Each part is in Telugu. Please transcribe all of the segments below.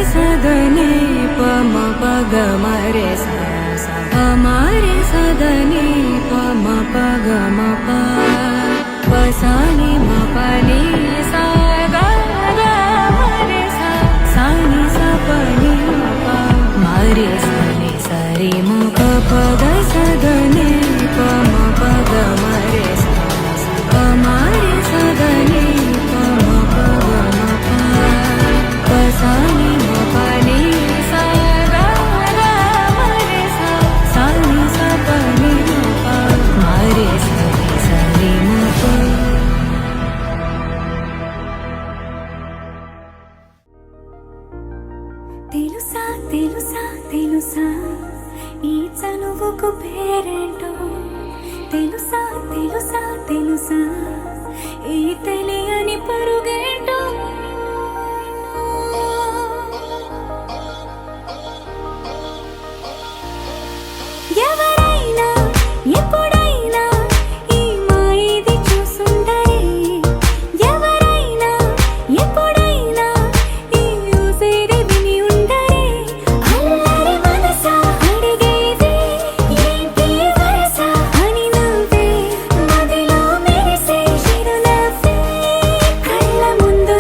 सगने पम पग मरे हमारे सगने पम पग मप पसानी मपनी सा गा मरे सानी सपनी मप मरे सनी सरी मुख पग सगने पम पग मरे हमारे सगने पम पग मप पसानी मपनी सा गा मरे सानी सपनी मप मरे सनी सरी मुख తెలుసా తెలుసా తెలుసా ఈ చనువుకు పేరేంటో తెలుసా తెలుసా తెలుసా ఈ తెలియని పరుగేంటో ఎవరైనా ఎప్పుడైనా ఈ మాయది చూసుండరే ఎవరైనా ఎప్పుడైనా ఈ ఊసేది విని ఉండరే అల్లరి మనసా అడిగేది ఏంటి వరస అని నవ్వే మదిలో మెరిసే చిరునవ్వే కళ్ళ ముందు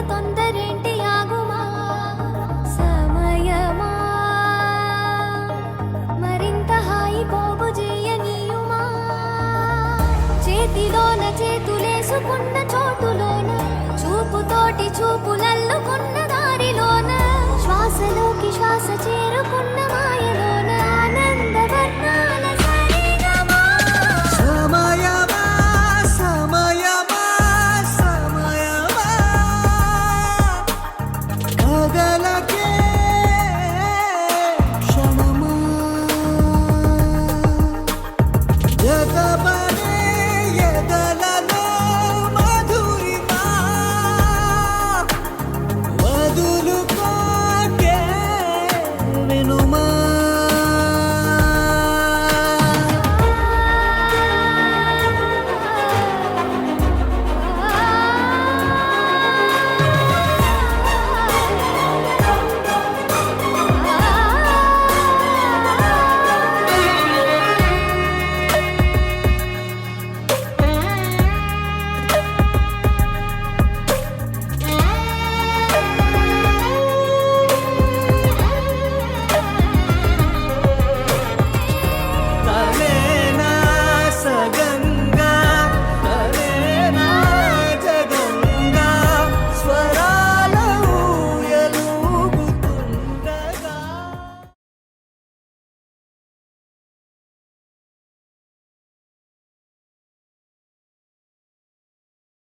తొందరేంటి ఆగుమా సమయమా మరింత హాయి పోగు చేయనీయుమా చేతిలోన చేతులేసుకున్న చోటులోన చూపుతోటి చూపులల్లుకున్న దారిలోన శ్వాసలోకి శ్వాస చేరుకున్న